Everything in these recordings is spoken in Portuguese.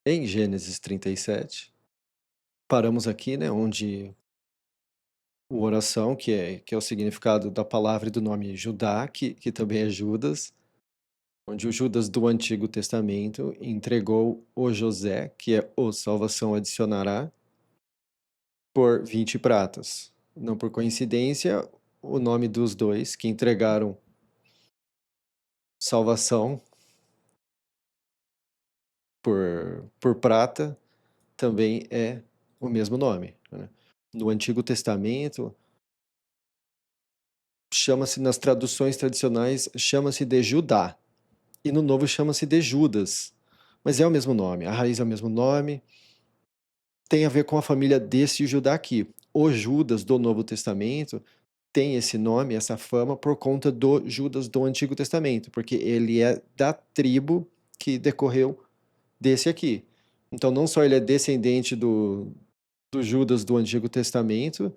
Em Gênesis 37, paramos aqui, né, onde o oração, que é o significado da palavra e do nome Judá, que também é Judas, onde o Judas do Antigo Testamento entregou o José, que é o salvação adicionará, por 20 pratas. Não por coincidência, o nome dos dois que entregaram salvação por prata também é o mesmo nome, né? No Antigo Testamento, chama-se, nas traduções tradicionais, chama-se de Judá. E no Novo chama-se de Judas. Mas é o mesmo nome, a raiz é o mesmo nome, tem a ver com a família desse Judá aqui. O Judas do Novo Testamento tem esse nome, essa fama, por conta do Judas do Antigo Testamento, porque ele é da tribo que decorreu desse aqui. Então, não só ele é descendente do Judas do Antigo Testamento,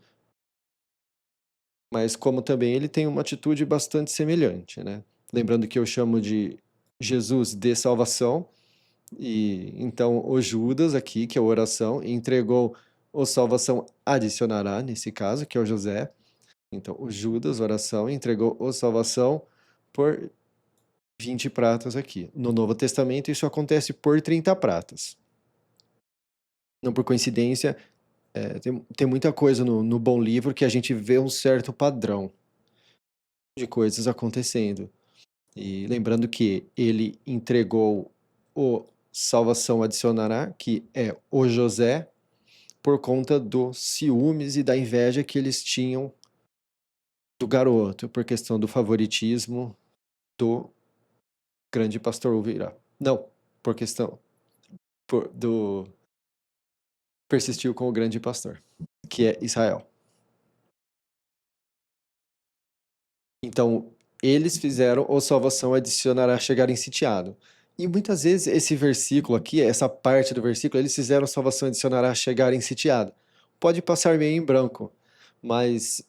mas como também ele tem uma atitude bastante semelhante, né? Lembrando que eu chamo de Jesus de salvação, e então o Judas aqui, que é a oração, entregou o salvação adicionará, nesse caso, que é o José. Então, o Judas, oração, entregou o salvação por 20 pratas aqui. No Novo Testamento, isso acontece por 30 pratas. Não por coincidência, tem muita coisa no Bom Livro que a gente vê um certo padrão de coisas acontecendo. E lembrando que ele entregou o salvação adicionará, que é o José, por conta dos ciúmes e da inveja que eles tinham do garoto, por questão do favoritismo do grande pastor ouvirá. Não, por questão do persistiu com o grande pastor, que é Israel. Então, eles fizeram o salvação adicionará chegar em sitiado. E muitas vezes esse versículo aqui, essa parte do versículo, eles fizeram salvação adicionará chegar em sitiado. Pode passar meio em branco, mas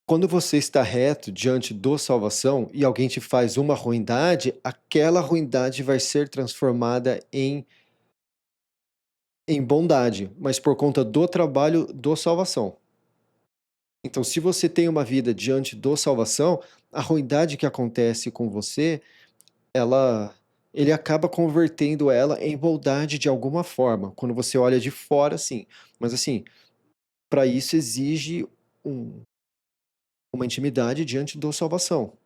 quando você está reto diante do salvação e alguém te faz uma ruindade, aquela ruindade vai ser transformada em bondade, mas por conta do trabalho do salvação. Então, se você tem uma vida diante do salvação, a ruindade que acontece com você, ela ele acaba convertendo ela em bondade de alguma forma, quando você olha de fora, sim. Mas assim, para isso exige um uma intimidade diante do salvação.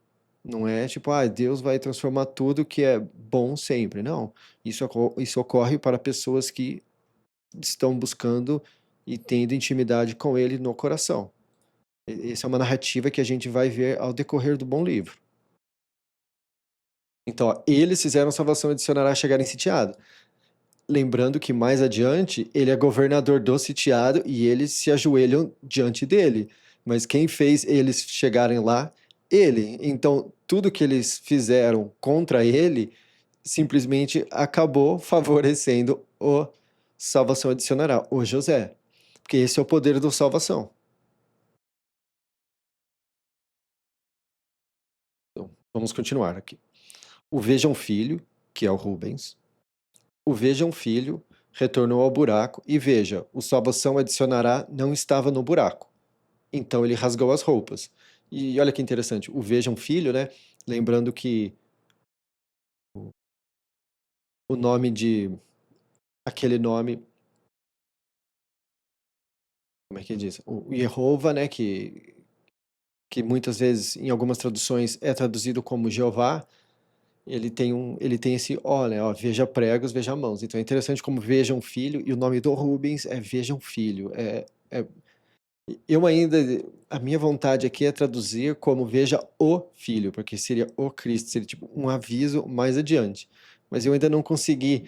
Não é tipo, Deus vai transformar tudo que é bom sempre. Não. Isso ocorre para pessoas que estão buscando e tendo intimidade com Ele no coração. Essa é uma narrativa que a gente vai ver ao decorrer do bom livro. Então, ó, eles fizeram salvação adicionará chegar em sitiado. Lembrando que mais adiante, ele é governador do sitiado e eles se ajoelham diante dele. Mas quem fez eles chegarem lá? Ele. Então, tudo que eles fizeram contra ele simplesmente acabou favorecendo o salvação adicionará, o José. Porque esse é o poder do salvação. Então, vamos continuar aqui. O Vejam Filho, que é o Rubens, o Vejam Filho retornou ao buraco e veja, o salvação adicionará não estava no buraco. Então ele rasgou as roupas. E olha que interessante, o Vejam Filho, né? Lembrando que o nome de aquele nome, como é que diz? O Jeová, né, que muitas vezes em algumas traduções é traduzido como Jeová, ele tem esse ó, né, ó, veja pregos, veja mãos. Então é interessante como Vejam Filho e o nome do Rubens é Vejam Filho. Eu ainda, a minha vontade aqui é traduzir como veja o Filho, porque seria o Cristo, seria tipo um aviso mais adiante. Mas eu ainda não consegui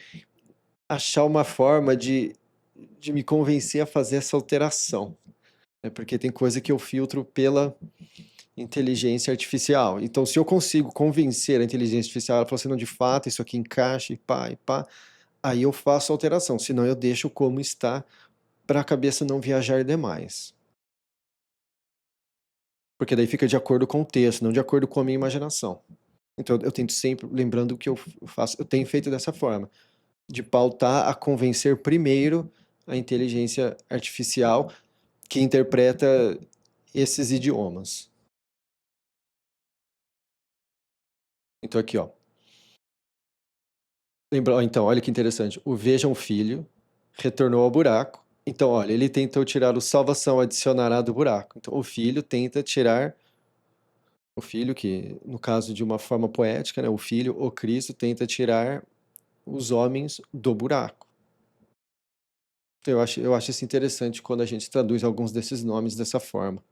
achar uma forma de me convencer a fazer essa alteração, né? Porque tem coisa que eu filtro pela inteligência artificial. Então, se eu consigo convencer a inteligência artificial, ela falou assim, não, de fato, isso aqui encaixa e pá, aí eu faço a alteração, senão eu deixo como está para a cabeça não viajar demais. Porque daí fica de acordo com o texto, não de acordo com a minha imaginação. Então eu tento sempre, lembrando que eu faço, eu tenho feito dessa forma, de pautar a convencer primeiro a inteligência artificial que interpreta esses idiomas. Então aqui, ó. Lembra, ó, então, olha que interessante. O vejam filho retornou ao buraco. Então, olha, ele tentou tirar o salvação adicionará do buraco. Então, o filho tenta tirar o filho, que no caso de uma forma poética, né, o filho, o Cristo, tenta tirar os homens do buraco. Então, eu acho isso interessante quando a gente traduz alguns desses nomes dessa forma.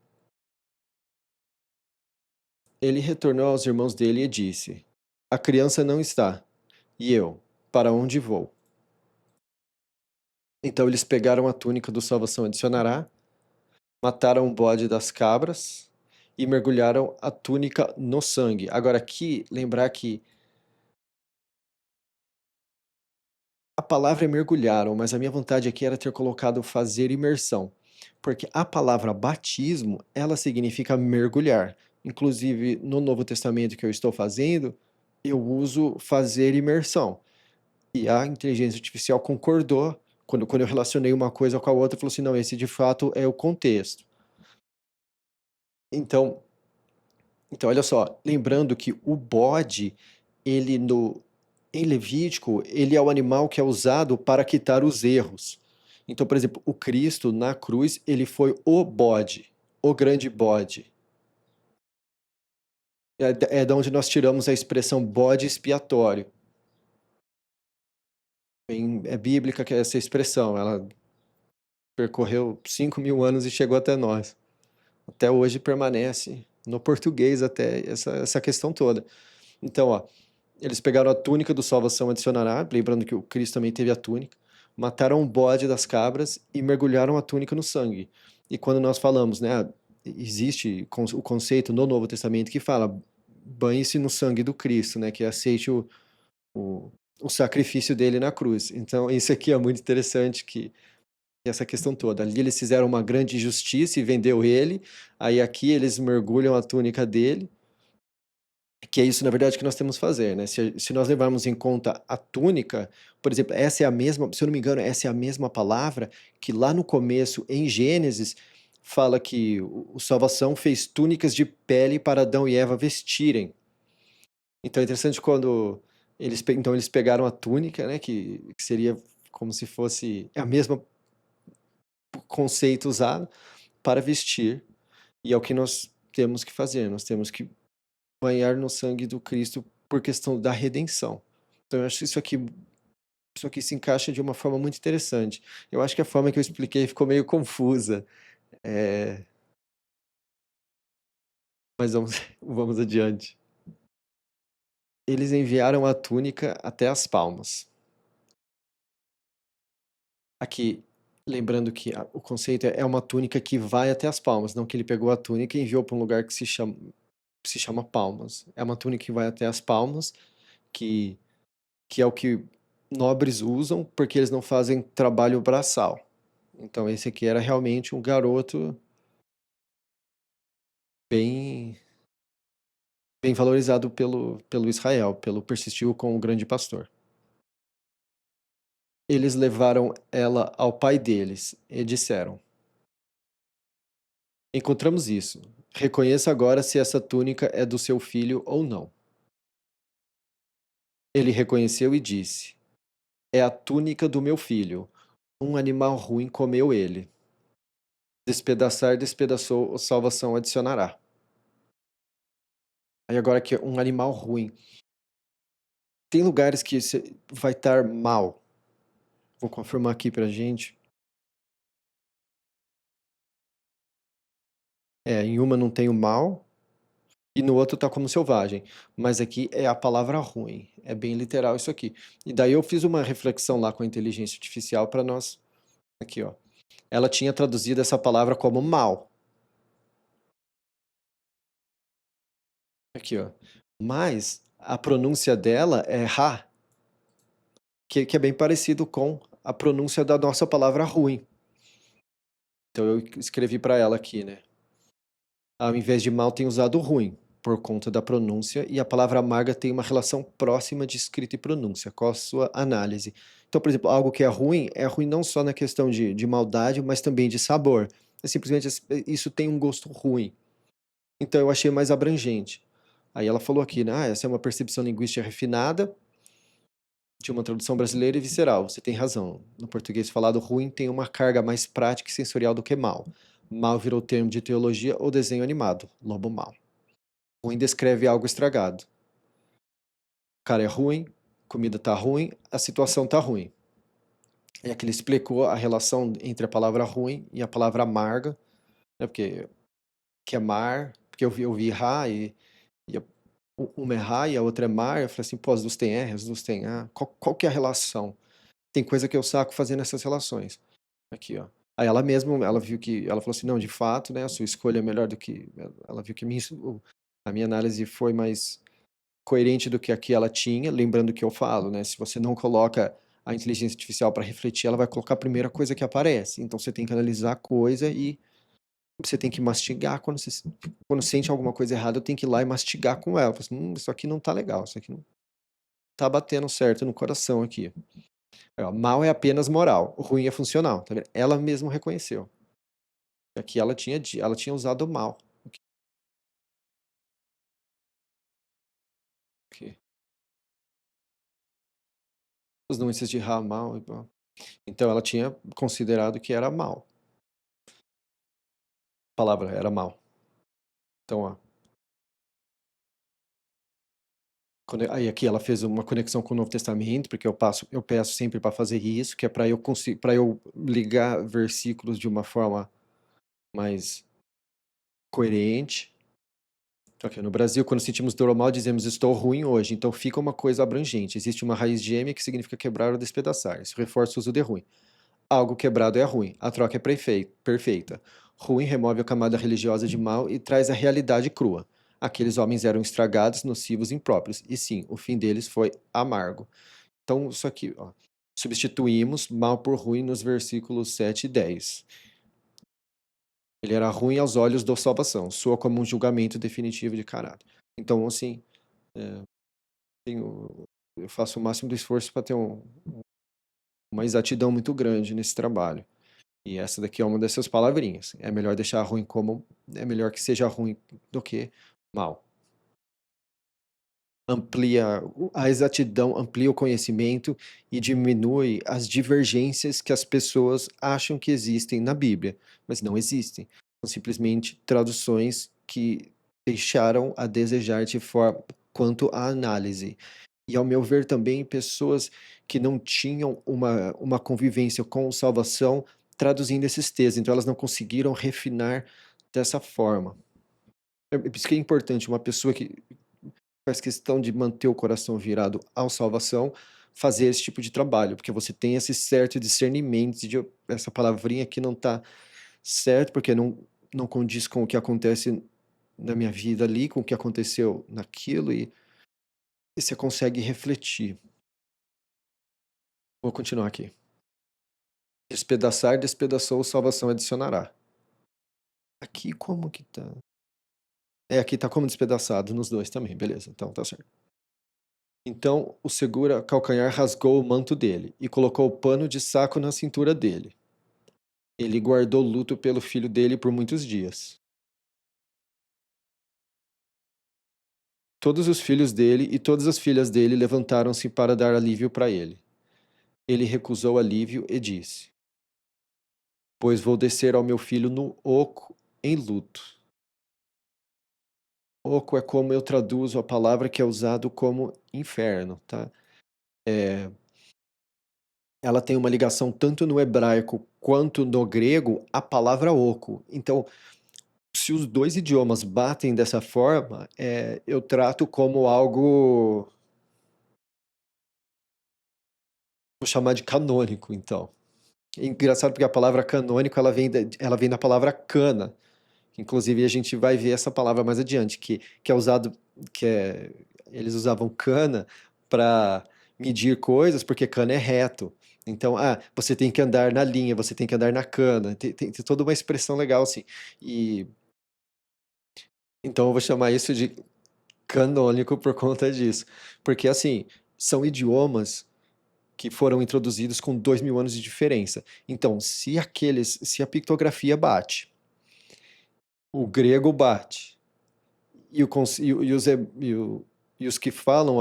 Ele retornou aos irmãos dele e disse: A criança não está. E eu, para onde vou? Então eles pegaram a túnica do salvação adicionará, mataram o bode das cabras e mergulharam a túnica no sangue. Agora aqui, lembrar que a palavra é mergulharam, mas a minha vontade aqui era ter colocado fazer imersão, porque a palavra batismo, ela significa mergulhar. Inclusive, no Novo Testamento que eu estou fazendo, eu uso fazer imersão. E a inteligência artificial concordou, quando eu relacionei uma coisa com a outra, falou assim, não, esse de fato é o contexto. Então, então, olha só, lembrando que o bode, ele no em Levítico, ele é o animal que é usado para quitar os erros. Então, por exemplo, o Cristo na cruz, ele foi o bode, o grande bode. É da onde nós tiramos a expressão bode expiatório. É bíblica que é essa expressão, ela percorreu 5.000 anos e chegou até nós. Até hoje permanece no português até essa questão toda. Então, ó, eles pegaram a túnica do salvação adicionará, lembrando que o Cristo também teve a túnica, mataram o bode das cabras e mergulharam a túnica no sangue. E quando nós falamos, né, existe o conceito no Novo Testamento que fala banhe-se no sangue do Cristo, né, que aceite o, o sacrifício dele na cruz. Então, isso aqui é muito interessante, que essa questão toda. Ali eles fizeram uma grande injustiça e vendeu ele, aí aqui eles mergulham a túnica dele, que é isso, na verdade, que nós temos que fazer, né? Se nós levarmos em conta a túnica, por exemplo, essa é a mesma, se eu não me engano, essa é a mesma palavra que lá no começo, em Gênesis, fala que o salvação fez túnicas de pele para Adão e Eva vestirem. Então é interessante quando então eles pegaram a túnica, né, que seria como se fosse a mesma conceito usado para vestir, e é o que nós temos que fazer, nós temos que banhar no sangue do Cristo por questão da redenção. Então eu acho que isso aqui se encaixa de uma forma muito interessante. Eu acho que a forma que eu expliquei ficou meio confusa, é, mas vamos, vamos adiante. Eles enviaram a túnica até as palmas. Aqui, lembrando que o conceito é uma túnica que vai até as palmas, não que ele pegou a túnica e enviou para um lugar que se chama palmas. É uma túnica que vai até as palmas, que, que é o que nobres usam porque eles não fazem trabalho braçal. Então esse aqui era realmente um garoto bem bem valorizado pelo Israel, pelo persistiu com o grande pastor. Eles levaram ela ao pai deles e disseram: Encontramos isso. Reconheça agora se essa túnica é do seu filho ou não. Ele reconheceu e disse: É a túnica do meu filho. Um animal ruim comeu ele. Despedaçar, despedaçou, o salvação adicionará. Aí agora aqui, um animal ruim. Tem lugares que vai estar mal. Vou confirmar aqui pra gente. Em uma não tem o mal e no outro tá como selvagem. Mas aqui é a palavra ruim. É bem literal isso aqui. E daí eu fiz uma reflexão lá com a inteligência artificial para nós. Aqui, ó. Ela tinha traduzido essa palavra como mal. Aqui, ó. Mas a pronúncia dela é ra, que é bem parecido com a pronúncia da nossa palavra ruim. Então eu escrevi para ela aqui, né? Ao invés de mal, tem usado ruim. por conta da pronúncia, e a palavra amarga tem uma relação próxima de escrita e pronúncia. Qual a sua análise? Então, por exemplo, algo que é ruim não só na questão de maldade, mas também de sabor. É simplesmente isso tem um gosto ruim. Então eu achei mais abrangente. Aí ela falou aqui, né? Ah, essa é uma percepção linguística refinada de uma tradução brasileira e visceral. Você tem razão. No português falado, ruim tem uma carga mais prática e sensorial do que mal. Mal virou termo de teologia ou desenho animado. Lobo mal. Ruim descreve algo estragado. O cara é ruim, comida tá ruim, a situação tá ruim. E aqui ele explicou a relação entre a palavra ruim e a palavra amarga, né? Porque que é mar, porque eu vi ra e uma é ra e a outra é mar. Eu falei assim, pô, as duas têm R, as duas têm A. Qual que é a relação? Tem coisa que eu saco fazendo essas relações. Aqui, ó. Aí ela mesma, ela viu que, ela falou assim, não, de fato, né, a sua escolha é melhor do que, ela viu que a minha análise foi mais coerente do que a que ela tinha, lembrando que eu falo, né, se você não coloca a inteligência artificial para refletir, ela vai colocar a primeira coisa que aparece. Então você tem que analisar a coisa e você tem que mastigar quando sente alguma coisa errada, eu tenho que ir lá e mastigar com ela. Falo assim, isso aqui não tá legal, isso aqui não tá batendo certo no coração aqui. Ó, mal é apenas moral, ruim é funcional, tá vendo? Ela mesma reconheceu. Aqui ela tinha usado mal. Aqui. Os nuances de ra, mal e mal. Então ela tinha considerado que era mal. A palavra era mal. Então, ó. Aí aqui ela fez uma conexão com o Novo Testamento, porque eu peço sempre para fazer isso, que é para eu ligar versículos de uma forma mais coerente. Então, aqui no Brasil, quando sentimos dor ou mal, dizemos estou ruim hoje. Então fica uma coisa abrangente. Existe uma raiz gêmea que significa quebrar ou despedaçar. Isso reforça o uso de ruim. Algo quebrado é ruim. A troca é perfeita. Ruim remove a camada religiosa de mal e traz a realidade crua. Aqueles homens eram estragados, nocivos, impróprios. E sim, o fim deles foi amargo. Então, isso aqui, ó. Substituímos mal por ruim nos versículos 7 e 10. Ele era ruim aos olhos da salvação, soa como um julgamento definitivo de caráter. Então, assim, é, eu faço o máximo do esforço para ter uma exatidão muito grande nesse trabalho. E essa daqui é uma dessas palavrinhas. É melhor deixar ruim como. É melhor que seja ruim do que mal. Amplia a exatidão, amplia o conhecimento e diminui as divergências que as pessoas acham que existem na Bíblia, mas não existem. São simplesmente traduções que deixaram a desejar de forma quanto à análise. E, ao meu ver, também pessoas que não tinham uma convivência com salvação traduzindo esses textos, então elas não conseguiram refinar dessa forma. É por isso que é importante uma pessoa que faz questão de manter o coração virado à salvação, fazer esse tipo de trabalho, porque você tem esse certo discernimento de essa palavrinha aqui não está certo, porque não condiz com o que acontece na minha vida ali, com o que aconteceu naquilo, e você consegue refletir. Vou continuar aqui. Despedaçar, despedaçou, salvação adicionará. Aqui como que tá? É, aqui tá como despedaçado nos dois também, beleza, então tá certo. Então o segura calcanhar rasgou o manto dele e colocou o pano de saco na cintura dele. Ele guardou luto pelo filho dele por muitos dias. Todos os filhos dele e todas as filhas dele levantaram-se para dar alívio para ele. Ele recusou alívio e disse: Pois vou descer ao meu filho no oco em luto. Oco é como eu traduzo a palavra que é usado como inferno, tá? Ela tem uma ligação tanto no hebraico quanto no grego a palavra oco. Então, se os dois idiomas batem dessa forma, eu trato como algo, vou chamar de canônico, então. É engraçado porque a palavra canônico ela vem da palavra cana. Inclusive a gente vai ver essa palavra mais adiante, que é usado, que é, eles usavam cana para medir coisas, porque cana é reto. Então, você tem que andar na linha, você tem que andar na cana. Tem toda uma expressão legal assim. E então eu vou chamar isso de canônico por conta disso. Porque, assim, são idiomas que foram introduzidos com 2000 anos de diferença. Então, se a pictografia bate, o grego bate, e os que falam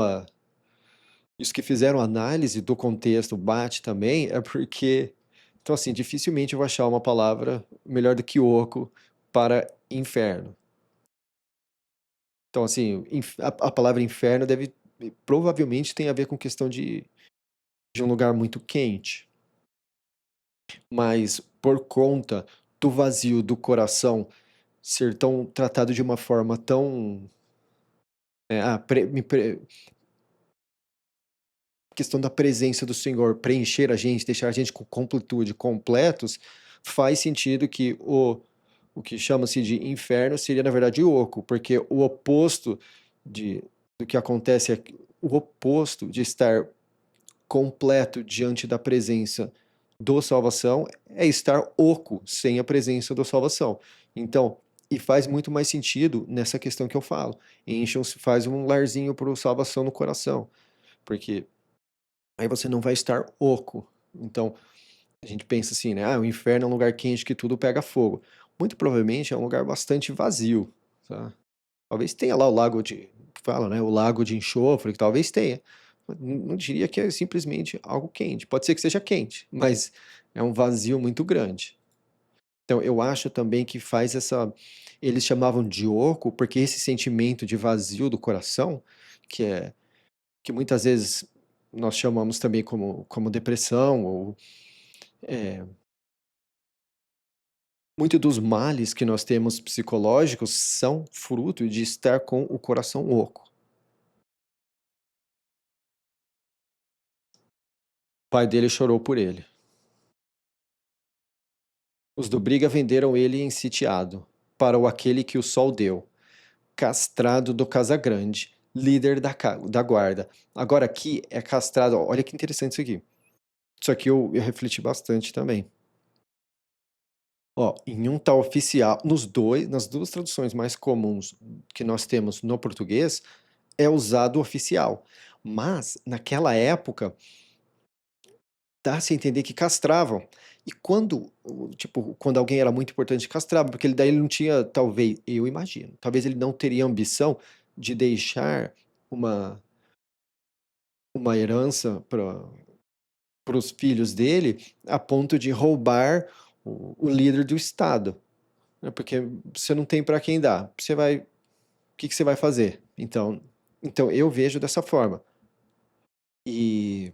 e os que fizeram análise do contexto bate também, é porque, então assim, dificilmente eu vou achar uma palavra melhor do que oco para inferno. Então assim, a palavra inferno provavelmente tem a ver com questão de um lugar muito quente, mas por conta do vazio do coração ser tão tratado de uma forma tão, questão da presença do Senhor preencher a gente, deixar a gente com completude, completos, faz sentido que o que chama-se de inferno seria, na verdade, oco, porque o oposto de, do que acontece é o oposto de estar completo diante da presença do salvação é estar oco sem a presença do salvação. Então, e faz muito mais sentido nessa questão que eu falo. Faz um larzinho para o salvação no coração, porque aí você não vai estar oco. Então, a gente pensa assim, né? Ah, o inferno é um lugar quente que tudo pega fogo. Muito provavelmente é um lugar bastante vazio, tá? Talvez tenha lá o lago que fala, né? O lago de enxofre, que talvez tenha. Não diria que é simplesmente algo quente. Pode ser que seja quente, mas é um vazio muito grande. Então, eu acho também que faz essa. Eles chamavam de oco porque esse sentimento de vazio do coração, que é que muitas vezes nós chamamos também como depressão, ou muito dos males que nós temos psicológicos são fruto de estar com o coração oco. O pai dele chorou por ele. Os do Briga venderam ele em sitiado, para o aquele que o sol deu, castrado do Casagrande, líder da guarda. Agora aqui é castrado, olha que interessante isso aqui. Isso aqui eu refleti bastante também. Ó, em um tal oficial, nas duas traduções mais comuns que nós temos no português, é usado oficial. Mas, naquela época, dá-se a entender que castravam. E quando alguém era muito importante, castrava, porque daí ele não tinha, talvez, eu imagino, talvez ele não teria ambição de deixar uma, uma herança para os filhos dele, a ponto de roubar o líder do Estado, né? Porque você não tem para quem dar. O que que você vai fazer? Então eu vejo dessa forma. E,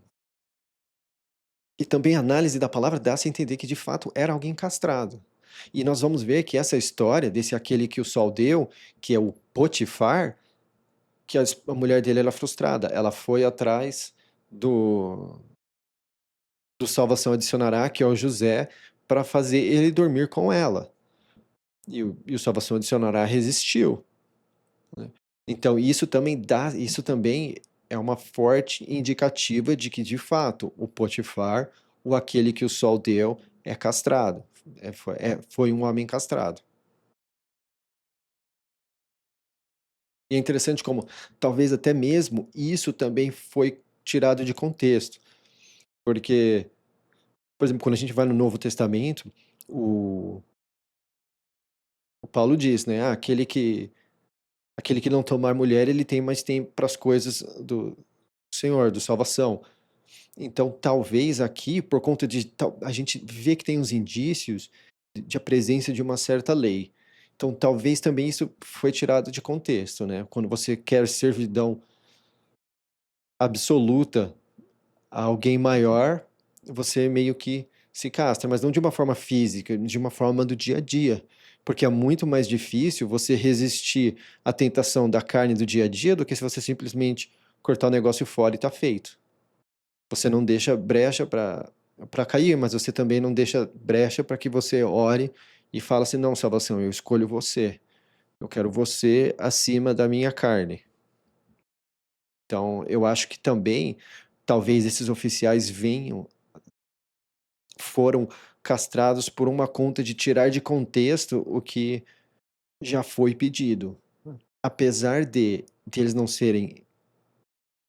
e também a análise da palavra dá-se a entender que de fato era alguém castrado. E nós vamos ver que essa história desse aquele que o sol deu, que é o Potifar, que a mulher dele era frustrada. Ela foi atrás do, do Salvação Adicionará, que é o José, para fazer ele dormir com ela. E o Salvação Adicionará resistiu, né? Então, isso também é uma forte indicativa de que, de fato, o Potifar, o aquele que o sol deu, é castrado. Foi um homem castrado. E é interessante como, talvez até mesmo, isso também foi tirado de contexto. Porque, por exemplo, quando a gente vai no Novo Testamento, o, o Paulo diz, né? Ah, aquele que não tomar mulher, ele tem mais tempo para as coisas do Senhor, do salvação. Então, talvez aqui, por conta a gente vê que tem uns indícios de a presença de uma certa lei. Então, talvez também isso foi tirado de contexto, né? Quando você quer servidão absoluta a alguém maior, você meio que se castra, mas não de uma forma física, de uma forma do dia a dia. Porque é muito mais difícil você resistir à tentação da carne do dia a dia do que se você simplesmente cortar o negócio fora e tá feito. Você não deixa brecha para cair, mas você também não deixa brecha para que você ore e fala assim: não, salvação, eu escolho você. Eu quero você acima da minha carne. Então, eu acho que também, talvez esses oficiais foram castrados por uma conta de tirar de contexto o que já foi pedido. Apesar de de eles não serem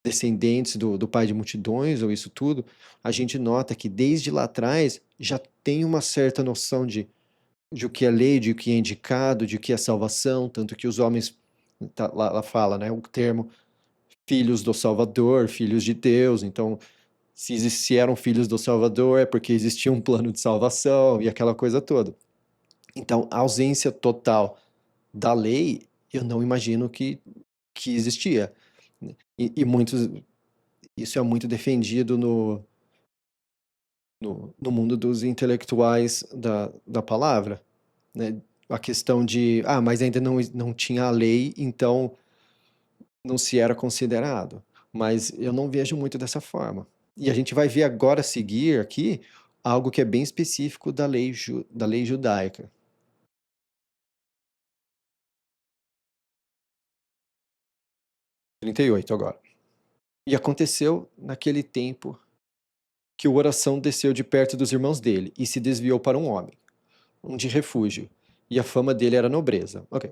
descendentes do pai de multidões ou isso tudo, a gente nota que desde lá atrás já tem uma certa noção de o que é lei, de o que é indicado, de o que é salvação, tanto que os homens, lá fala, né, o termo filhos do Salvador, filhos de Deus, então se eram filhos do Salvador é porque existia um plano de salvação e aquela coisa toda. Então, a ausência total da lei, eu não imagino que existia. E muitos, isso é muito defendido no mundo dos intelectuais da palavra, né? A questão de, mas ainda não tinha a lei, então não se era considerado. Mas eu não vejo muito dessa forma. E a gente vai ver agora a seguir aqui algo que é bem específico da lei judaica. 38 agora. E aconteceu naquele tempo que o oração desceu de perto dos irmãos dele e se desviou para um homem, um de refúgio, e a fama dele era nobreza. Ok.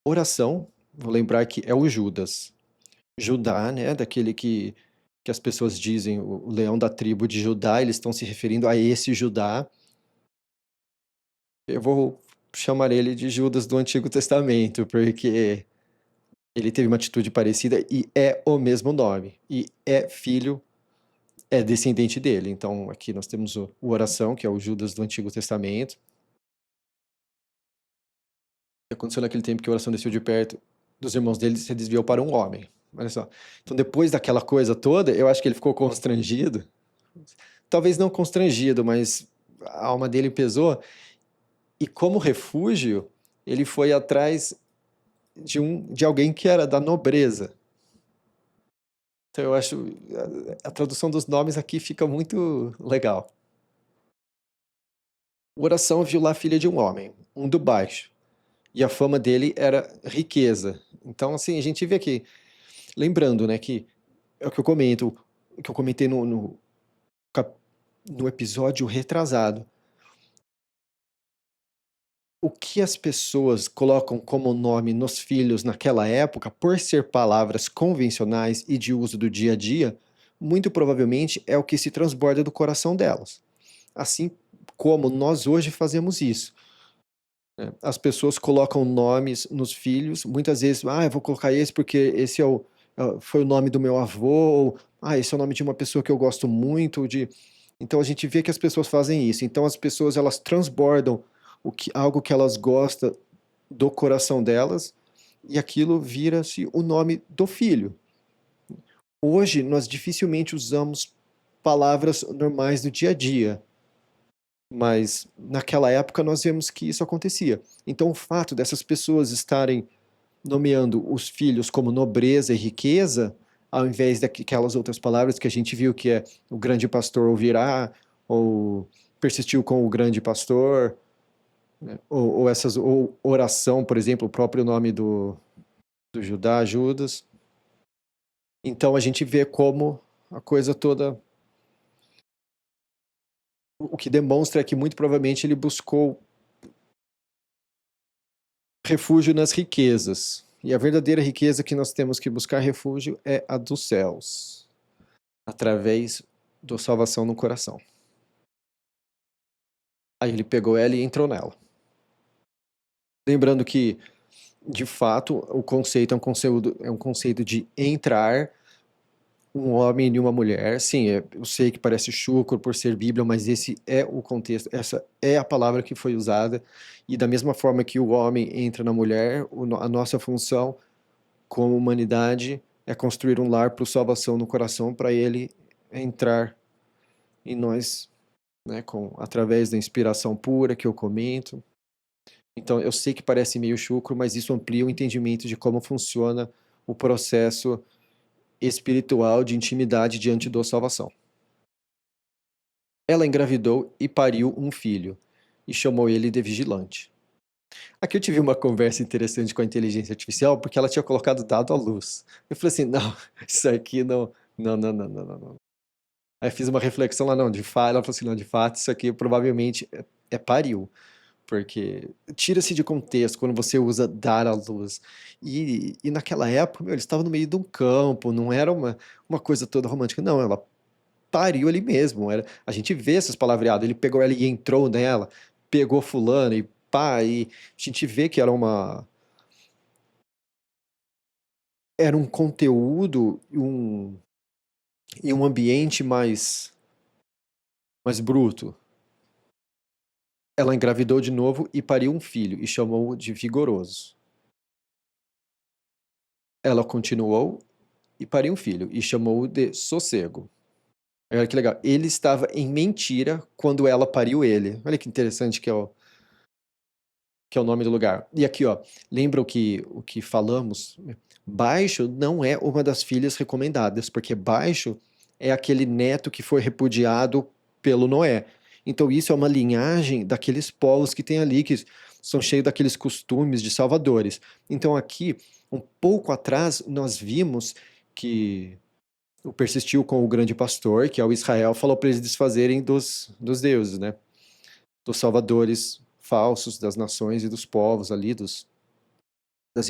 Oração, vou lembrar que é o Judas. Judá, né, daquele que as pessoas dizem, o leão da tribo de Judá, eles estão se referindo a esse Judá. Eu vou chamar ele de Judas do Antigo Testamento, porque ele teve uma atitude parecida e é o mesmo nome, e é filho, é descendente dele. Então, aqui nós temos o oração, que é o Judas do Antigo Testamento. Aconteceu naquele tempo que a oração desceu de perto dos irmãos dele e se desviou para um homem. Olha só. Então, depois daquela coisa toda, eu acho que ele ficou constrangido. Talvez não constrangido, mas a alma dele pesou. E como refúgio, ele foi atrás de alguém que era da nobreza. Então eu acho a tradução dos nomes aqui fica muito legal. O oração viu lá a filha de um homem, um do baixo, e a fama dele era riqueza. Então assim, a gente vê aqui, lembrando, né, que é o que eu comento, o que eu comentei no episódio retrasado. O que as pessoas colocam como nome nos filhos naquela época, por ser palavras convencionais e de uso do dia a dia, muito provavelmente é o que se transborda do coração delas. Assim como nós hoje fazemos isso, né? As pessoas colocam nomes nos filhos, muitas vezes, eu vou colocar esse porque esse foi o nome do meu avô, ou esse é o nome de uma pessoa que eu gosto muito, Então a gente vê que as pessoas fazem isso. Então as pessoas elas transbordam algo que elas gostam do coração delas e aquilo vira-se o nome do filho. Hoje nós dificilmente usamos palavras normais do dia a dia, mas naquela época nós vemos que isso acontecia. Então o fato dessas pessoas estarem nomeando os filhos como nobreza e riqueza, ao invés daquelas outras palavras que a gente viu que é o grande pastor ouvirá, ou persistiu com o grande pastor, né? Ou oração, por exemplo, o próprio nome do Judá, Judas. Então a gente vê como a coisa toda. O que demonstra é que muito provavelmente ele buscou refúgio nas riquezas. E a verdadeira riqueza que nós temos que buscar refúgio é a dos céus, através da salvação no coração. Aí ele pegou ela e entrou nela. Lembrando que, de fato, o conceito é um conceito de entrar um homem e uma mulher. Sim, eu sei que parece chucro por ser Bíblia, mas esse é o contexto, essa é a palavra que foi usada. E da mesma forma que o homem entra na mulher, a nossa função como humanidade é construir um lar para salvação no coração, para ele entrar em nós, né, através da inspiração pura que eu comento. Então, eu sei que parece meio chucro, mas isso amplia o entendimento de como funciona o processo espiritual de intimidade diante da salvação. Ela engravidou e pariu um filho, e chamou ele de Vigilante. Aqui eu tive uma conversa interessante com a inteligência artificial, porque ela tinha colocado dado à luz. Eu falei assim, não, isso aqui não, não, não, não, não, não. Aí fiz uma reflexão lá, não, de fato, ela falou assim, não, de fato, isso aqui provavelmente é pariu. porque tira-se de contexto quando você usa dar à luz. E naquela época, meu, eles estavam no meio de um campo, não era uma coisa toda romântica, não, ela pariu ali mesmo. A gente vê essas palavreadas, ele pegou ela e entrou nela, pegou fulano e pá, e a gente vê que era um conteúdo e um ambiente mais bruto. Ela engravidou de novo e pariu um filho, e chamou-o de Vigoroso. Ela continuou e pariu um filho, e chamou-o de Sossego. Olha que legal. Ele estava em mentira quando ela pariu ele. Olha que interessante que é o nome do lugar. E aqui, ó, lembra o que falamos? Baixo não é uma das filhas recomendadas, porque Baixo é aquele neto que foi repudiado pelo Noé. Então isso é uma linhagem daqueles povos que tem ali, que são cheios daqueles costumes de salvadores. Então aqui, um pouco atrás, nós vimos que o persistiu com o grande pastor, que é o Israel, falou para eles desfazerem dos deuses, né? Dos salvadores falsos das nações e dos povos ali, das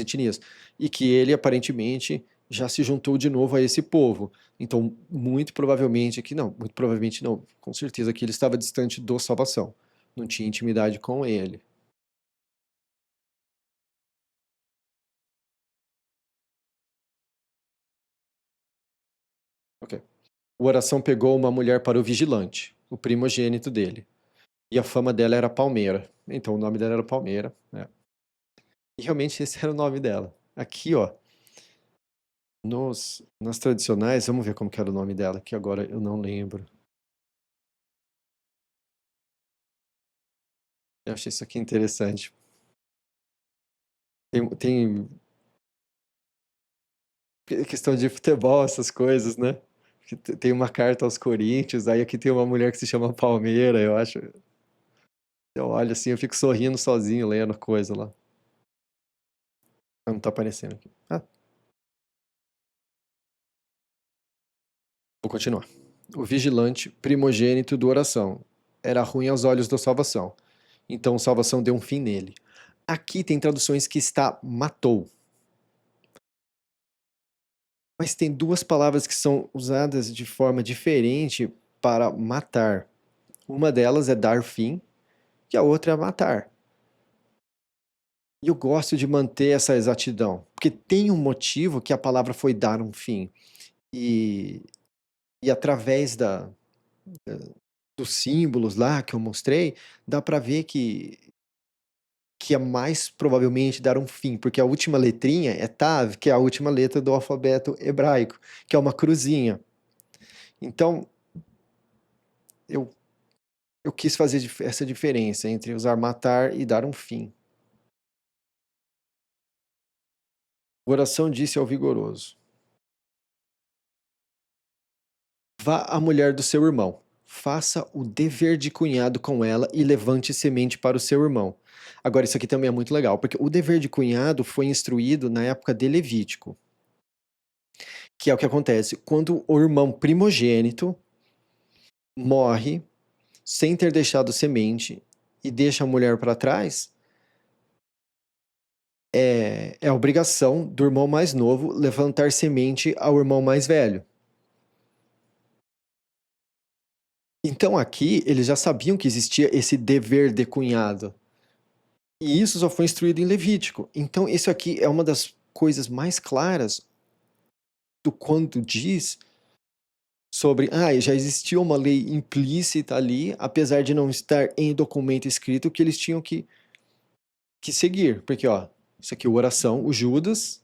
etnias. E que ele aparentemente já se juntou de novo a esse povo. Então, muito provavelmente aqui não, muito provavelmente não, com certeza que ele estava distante do salvação, não tinha intimidade com ele. Ok. O Oração pegou uma mulher para o vigilante, o primogênito dele. E a fama dela era Palmeira. Então o nome dela era Palmeira, né? E realmente esse era o nome dela. Aqui, ó, nas tradicionais, vamos ver como que era o nome dela, que agora eu não lembro. Eu achei isso aqui interessante. Tem questão de futebol, essas coisas, né? Que tem uma carta aos Corinthians, aí aqui tem uma mulher que se chama Palmeira, eu acho. Eu olho assim, eu fico sorrindo sozinho lendo coisa lá. Não tá aparecendo aqui. Ah, vou continuar. O vigilante, primogênito do Oração, era ruim aos olhos da salvação. Então salvação deu um fim nele. Aqui tem traduções que está matou. Mas tem duas palavras que são usadas de forma diferente para matar. Uma delas é dar fim e a outra é matar. E eu gosto de manter essa exatidão, porque tem um motivo que a palavra foi dar um fim. E, e através dos símbolos lá que eu mostrei, dá para ver que é mais provavelmente dar um fim, porque a última letrinha é Tav, que é a última letra do alfabeto hebraico, que é uma cruzinha. Então, eu, eu quis fazer essa diferença entre usar matar e dar um fim. O Oração disse ao vigoroso: vá à mulher do seu irmão, faça o dever de cunhado com ela e levante semente para o seu irmão. Agora, isso aqui também é muito legal, porque o dever de cunhado foi instruído na época de Levítico, que é o que acontece quando o irmão primogênito morre sem ter deixado semente e deixa a mulher para trás. É a obrigação do irmão mais novo levantar semente ao irmão mais velho. Então aqui eles já sabiam que existia esse dever de cunhado. E isso só foi instruído em Levítico. Então isso aqui é uma das coisas mais claras do quanto diz sobre, já existia uma lei implícita ali, apesar de não estar em documento escrito, que eles tinham que seguir. Porque, ó, isso aqui é oração, o Judas,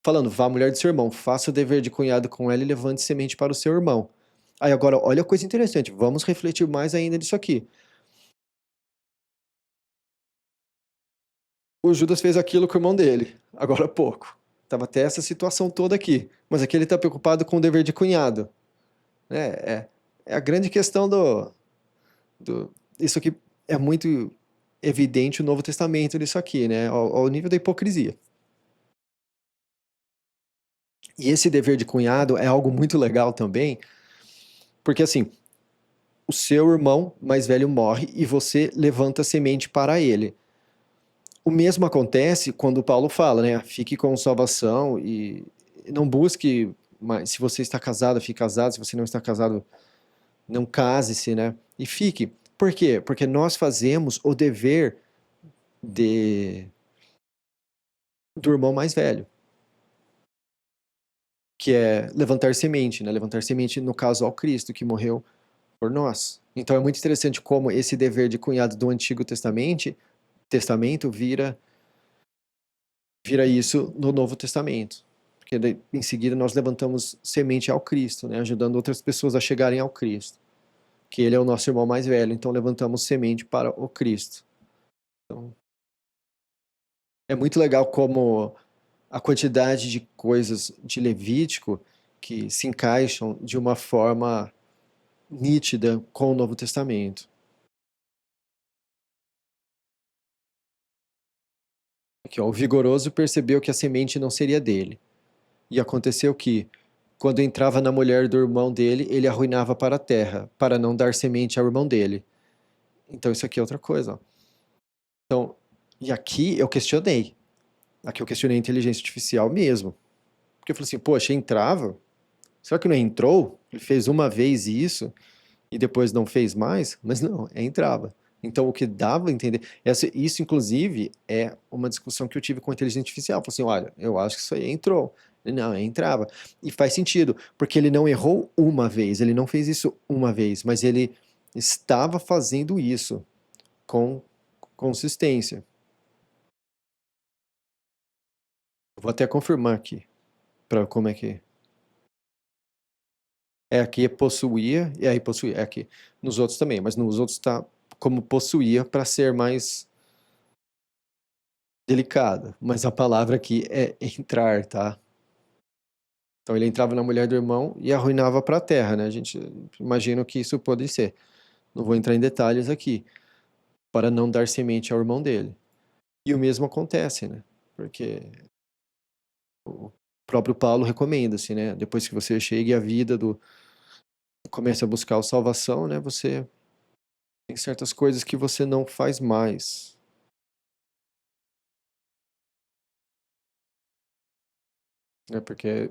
falando, vá mulher do seu irmão, faça o dever de cunhado com ela e levante semente para o seu irmão. Aí agora, olha a coisa interessante, vamos refletir mais ainda nisso aqui. O Judas fez aquilo com o irmão dele, agora há pouco. Tava até essa situação toda aqui. Mas aqui ele está preocupado com o dever de cunhado. É a grande questão Isso aqui é muito evidente o Novo Testamento nisso aqui, né? Ao nível da hipocrisia. E esse dever de cunhado é algo muito legal também, porque assim, o seu irmão mais velho morre e você levanta a semente para ele. O mesmo acontece quando Paulo fala, né? Fique com salvação e não busque, mas se você está casado, fique casado, se você não está casado, não case-se, né? E fique. Por quê? Porque nós fazemos o dever de, do irmão mais velho, que é levantar semente, né? Levantar semente, no caso, ao Cristo, que morreu por nós. Então é muito interessante como esse dever de cunhado do Antigo Testamento vira isso no Novo Testamento. Porque em seguida nós levantamos semente ao Cristo, né? Ajudando outras pessoas a chegarem ao Cristo. Que ele é o nosso irmão mais velho, então levantamos semente para o Cristo. Então, é muito legal como a quantidade de coisas de Levítico que se encaixam de uma forma nítida com o Novo Testamento. Aqui, ó, o vigoroso percebeu que a semente não seria dele. E aconteceu que, quando entrava na mulher do irmão dele, ele arruinava para a terra, para não dar semente ao irmão dele. Então isso aqui é outra coisa. Ó. Então, e aqui eu questionei. Aqui eu questionei a inteligência artificial mesmo. Porque eu falei assim, poxa, entrava? Será que não entrou? Ele fez uma vez isso e depois não fez mais? Mas não, entrava. Então, o que dava a entender... Isso, inclusive, é uma discussão que eu tive com a inteligência artificial. Eu falei assim, olha, eu acho que isso aí entrou. Ele, não, entrava. E faz sentido, porque ele não errou uma vez, ele não fez isso uma vez, mas ele estava fazendo isso com consistência. Vou até confirmar aqui, para como é que é. É aqui é possuía, e aí possuía, é aqui. Nos outros também, mas nos outros está como possuía para ser mais delicado. Mas a palavra aqui é entrar, tá? Então ele entrava na mulher do irmão e arruinava para a terra, né? A gente imagina que isso pode ser. Não vou entrar em detalhes aqui, para não dar semente ao irmão dele. E o mesmo acontece, né? Porque o próprio Paulo recomenda-se, né? Depois que você chegue à vida do comece a buscar a salvação, né? Você tem certas coisas que você não faz mais. Né? Porque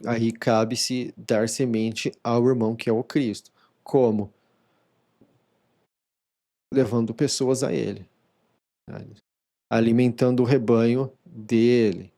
aí cabe-se dar semente ao irmão que é o Cristo. Como? Levando pessoas a ele, né? Alimentando o rebanho dele.